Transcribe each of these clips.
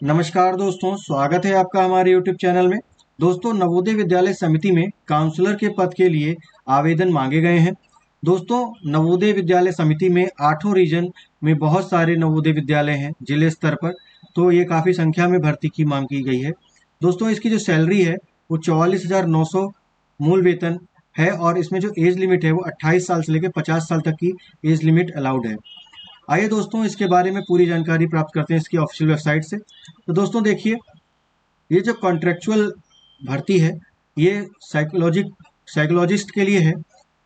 नमस्कार दोस्तों, स्वागत है आपका हमारे YouTube चैनल में। दोस्तों, नवोदय विद्यालय समिति में काउंसलर के पद के लिए आवेदन मांगे गए हैं। दोस्तों, नवोदय विद्यालय समिति में 8 रीजन में बहुत सारे नवोदय विद्यालय हैं जिले स्तर पर, तो ये काफ़ी संख्या में भर्ती की मांग की गई है। दोस्तों, इसकी जो सैलरी है वो 44,900 मूल वेतन है और इसमें जो एज लिमिट है वो 28 साल से लेकर 50 साल तक की एज लिमिट अलाउड है। आइए दोस्तों, इसके बारे में पूरी जानकारी प्राप्त करते हैं इसकी ऑफिशियल वेबसाइट से। तो दोस्तों देखिए, ये जो कॉन्ट्रेक्चुअल भर्ती है ये साइकोलॉजिस्ट के लिए है।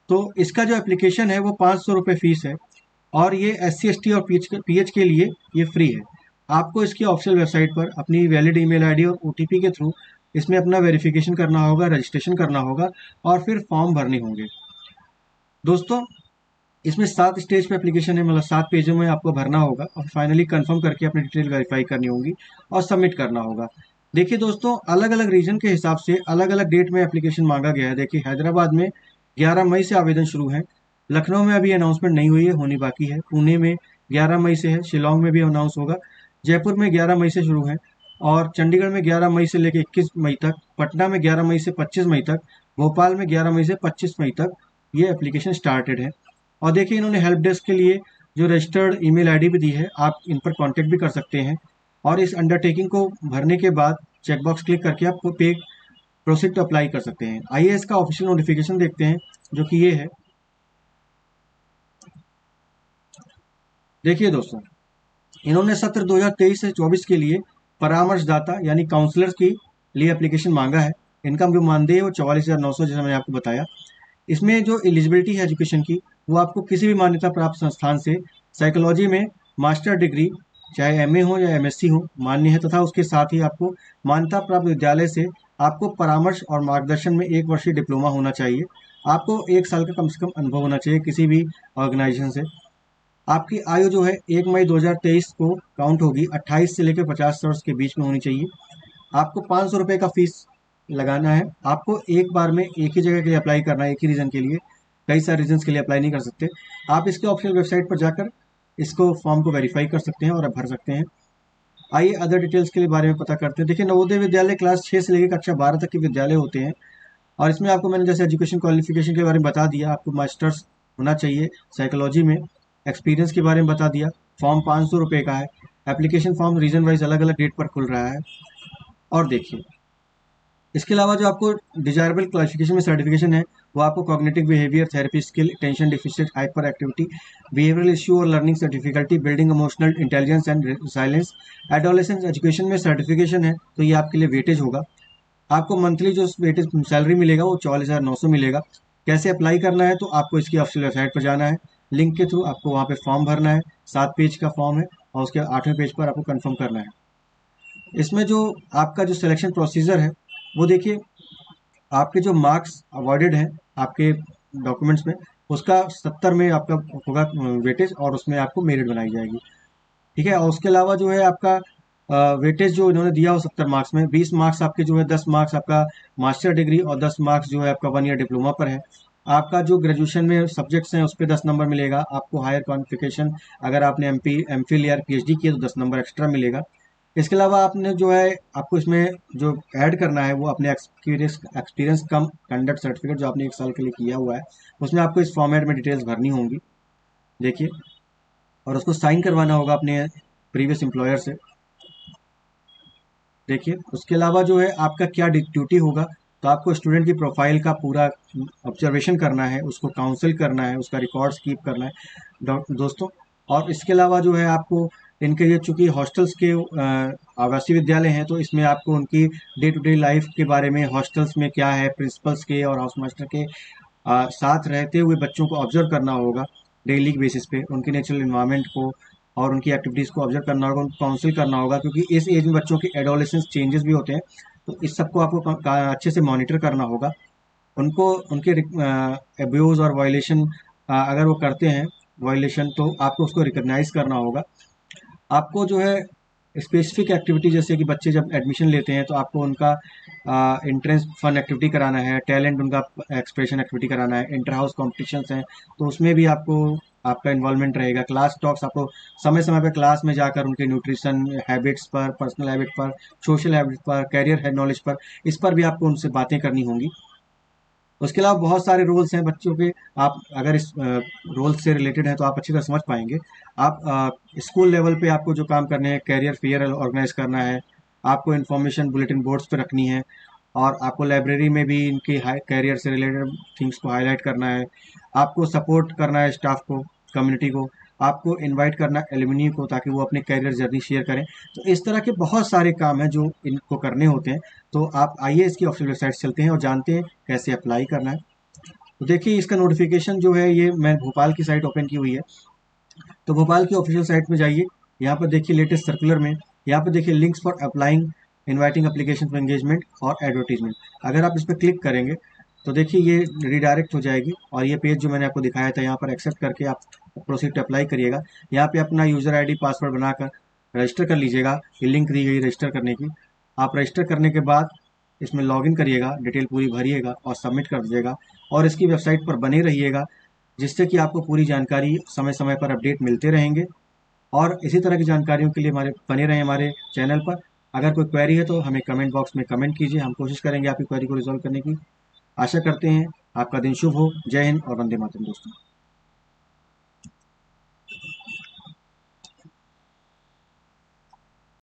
तो इसका जो एप्लीकेशन है वो 500 रुपये फीस है और ये SC ST और PH के लिए ये फ्री है। आपको इसकी ऑफिशियल वेबसाइट पर अपनी वैलिड ईमेल आईडी और OTP के थ्रू इसमें अपना वेरिफिकेशन करना होगा, रजिस्ट्रेशन करना होगा और फिर फॉर्म भरने होंगे। दोस्तों, इसमें 7 स्टेज पे एप्लीकेशन है, मतलब 7 पेजों में आपको भरना होगा और फाइनली कंफर्म करके अपनी डिटेल वेरीफाई करनी होगी और सबमिट करना होगा। देखिए दोस्तों, अलग अलग रीजन के हिसाब से अलग अलग डेट में एप्लीकेशन मांगा गया है। देखिए, हैदराबाद में 11 मई से आवेदन शुरू है, लखनऊ में अभी अनाउंसमेंट नहीं हुई है, होनी बाकी है, पुणे में 11 मई से है, शिलोंग में भी अनाउंस होगा, जयपुर में 11 मई से शुरू है और चंडीगढ़ में 11 मई से लेकर 21 मई तक, पटना में 11 मई से 25 मई तक, भोपाल में 11 मई से 25 मई तक ये एप्लीकेशन स्टार्टेड है। और देखिए, इन्होंने हेल्प डेस्क के लिए जो रजिस्टर्ड ईमेल आईडी भी दी है, आप इन पर कांटेक्ट भी कर सकते हैं और इस अंडरटेकिंग को भरने के बाद चेकबॉक्स क्लिक करके आप पे प्रोसीड टू अप्लाई कर सकते हैं। आइए इसका ऑफिशियल नोटिफिकेशन देखते हैं, जो कि ये है। देखिए दोस्तों, इन्होंने सत्र 2023 से 24 के लिए परामर्शदाता यानी काउंसलर्स के लिए एप्लीकेशन मांगा है। इनका जो मानदेय है वो 44,900, जैसा मैंने आपको बताया। इसमें जो एलिजिबिलिटी है एजुकेशन की, वो आपको किसी भी मान्यता प्राप्त संस्थान से साइकोलॉजी में मास्टर डिग्री, चाहे MA हो या MSc हो, मान्य है, तथा उसके साथ ही आपको मान्यता प्राप्त विद्यालय से आपको परामर्श और मार्गदर्शन में 1 वर्षीय डिप्लोमा होना चाहिए। आपको 1 साल का कम से कम अनुभव होना चाहिए किसी भी ऑर्गेनाइजेशन से। आपकी आयु जो है 1 मई 2023 को काउंट होगी, 28 से लेकर 50 वर्ष के बीच में होनी चाहिए। आपको 500 रुपये का फीस लगाना है। आपको एक बार में एक ही जगह के लिए अप्लाई करना है, एक ही रीजन के लिए, कई सारे रीजन के लिए अप्लाई नहीं कर सकते। आप इसके ऑफिशियल वेबसाइट पर जाकर इसको फॉर्म को वेरीफाई कर सकते हैं और भर सकते हैं। आइए अदर डिटेल्स के लिए बारे में पता करते हैं। देखिए, नवोदय विद्यालय क्लास 6 से लेकर कक्षा 12 तक के विद्यालय होते हैं और इसमें आपको मैंने जैसे एजुकेशन क्वालिफिकेशन के बारे में बता दिया, आपको मास्टर्स होना चाहिए साइकोलॉजी में, एक्सपीरियंस के बारे में बता दिया। फॉर्म 500 रुपये का है। एप्लीकेशन फॉर्म रीजन वाइज अलग अलग डेट पर खुल रहा है। और देखिए, इसके अलावा जो आपको डिजायरेबल क्लासिफिकेशन में सर्टिफिकेशन है, वो आपको cognitive behaviour therapy skill, attention deficit hyper activity, behavioural issue और learning difficulty, building emotional intelligence and resilience, adolescence education में सर्टिफिकेशन है, तो ये आपके लिए वेटेज होगा। आपको मंथली जो वेटेज सैलरी मिलेगा वो 44,900 मिलेगा। कैसे अप्लाई करना है, तो आपको इसकी ऑफिशियल वेबसाइट पर जाना है, लिंक के थ्रू आपको वहाँ पे फॉर्म भरना है। 7 पेज का फॉर्म है और उसके 8वें पेज पर आपको कंफर्म करना है। इसमें जो आपका जो सिलेक्शन प्रोसीजर है, वो देखिए, आपके जो मार्क्स अवॉर्डेड हैं आपके डॉक्यूमेंट्स में, उसका 70 में आपका होगा वेटेज और उसमें आपको मेरिट बनाई जाएगी। ठीक है, और उसके अलावा जो है आपका वेटेज जो इन्होंने दिया हो 70 मार्क्स में 20 मार्क्स आपके जो है, 10 मार्क्स आपका मास्टर डिग्री और 10 मार्क्स जो है आपका 1 ईयर डिप्लोमा पर है। आपका जो ग्रेजुएशन में सब्जेक्ट्स हैं उस पर 10 नंबर मिलेगा। आपको हायर क्वालिफिकेशन, अगर आपने MP, MPhil या PhD किया तो 10 नंबर एक्स्ट्रा मिलेगा। इसके अलावा आपने जो है, आपको इसमें जो ऐड करना है वो अपने एक्सपीरियंस कम कंडक्ट सर्टिफिकेट जो आपने 1 साल के लिए किया हुआ है, उसमें आपको इस फॉर्मेट में डिटेल्स भरनी होंगी। देखिए, और उसको साइन करवाना होगा अपने प्रीवियस एम्प्लॉयर से। देखिए, उसके अलावा जो है आपका क्या ड्यूटी होगा, तो आपको स्टूडेंट की प्रोफाइल का पूरा ऑब्जर्वेशन करना है, उसको काउंसिल करना है, उसका रिकॉर्ड्स कीप करना है दोस्तों। और इसके अलावा जो है आपको इनके ये चूंकि हॉस्टल्स के आवासीय विद्यालय हैं, तो इसमें आपको उनकी डे टू डे लाइफ के बारे में, हॉस्टल्स में क्या है, प्रिंसिपल्स के और हाउस मास्टर के साथ रहते हुए बच्चों को ऑब्जर्व करना होगा डेली बेसिस पे, उनकी नेचुरल इन्वायरमेंट को और उनकी एक्टिविटीज़ को ऑब्जर्व करना होगा, उनको काउंसिल करना होगा, क्योंकि इस एज में बच्चों के एडोलेसेंस चेंजेस भी होते हैं। तो इस सबको आपको अच्छे से मॉनिटर करना होगा। उनको उनके एब्यूज़ और वायलेशन, अगर वो करते हैं वायलेशन, तो आपको उसको रिकग्नाइज करना होगा। आपको जो है स्पेसिफिक एक्टिविटी, जैसे कि बच्चे जब एडमिशन लेते हैं तो आपको उनका इंट्रेंस फन एक्टिविटी कराना है, टैलेंट उनका एक्सप्रेशन एक्टिविटी कराना है, इंटर हाउस कॉम्पिटिशन्स हैं तो उसमें भी आपको आपका इन्वॉल्वमेंट रहेगा। क्लास टॉक्स, आपको समय समय पर क्लास में जाकर उनके न्यूट्रिशन हैबिट्स पर, पर्सनल हैबिट पर, सोशल हैबिट पर, कैरियर है नॉलेज पर, इस पर भी आपको उनसे बातें करनी होंगी। उसके अलावा बहुत सारे रोल्स हैं बच्चों के। आप अगर इस रोल से रिलेटेड हैं तो आप अच्छी तरह समझ पाएंगे। आप स्कूल लेवल पे आपको जो काम करने हैं, कैरियर फेयर ऑर्गेनाइज करना है, आपको इन्फॉर्मेशन बुलेटिन बोर्ड्स पे रखनी है, और आपको लाइब्रेरी में भी इनकी कैरियर से रिलेटेड थिंग्स को हाईलाइट करना है, आपको सपोर्ट करना है स्टाफ को, कम्युनिटी को, आपको इनवाइट करना है एलुमनी को ताकि वो अपनी कैरियर जर्नी शेयर करें। तो इस तरह के बहुत सारे काम हैं जो इनको करने होते हैं। तो आप आइए इसकी ऑफिशियल वेबसाइट चलते हैं और जानते हैं कैसे अप्लाई करना है। तो देखिए इसका नोटिफिकेशन जो है, ये मैं भोपाल की साइट ओपन की हुई है। तो भोपाल की ऑफिशियल साइट में जाइए, यहाँ पर देखिए लेटेस्ट सर्कुलर में, यहाँ पर देखिए links for applying, inviting application for engagement और एडवर्टीजमेंट। अगर आप इस पर क्लिक करेंगे तो देखिए ये रिडायरेक्ट हो जाएगी और ये पेज जो मैंने आपको दिखाया था यहाँ पर एक्सेप्ट करके आप प्रोसीड टू अप्लाई करिएगा। यहाँ पे अपना यूज़र आईडी पासवर्ड बनाकर रजिस्टर कर लीजिएगा। ये लिंक दी गई रजिस्टर करने की। आप रजिस्टर करने के बाद इसमें लॉगिन करिएगा, डिटेल पूरी भरिएगा और सबमिट कर दीजिएगा, और इसकी वेबसाइट पर बने रहिएगा, जिससे कि आपको पूरी जानकारी समय समय पर अपडेट मिलते रहेंगे। और इसी तरह की जानकारियों के लिए हमारे बने रहें हमारे चैनल पर। अगर कोई क्वेरी है तो हमें कमेंट बॉक्स में कमेंट कीजिए, हम कोशिश करेंगे आपकी क्वेरी को रिजॉल्व करने की। आशा करते हैं आपका दिन शुभ हो। जय हिंद और वंदे मातरम दोस्तों।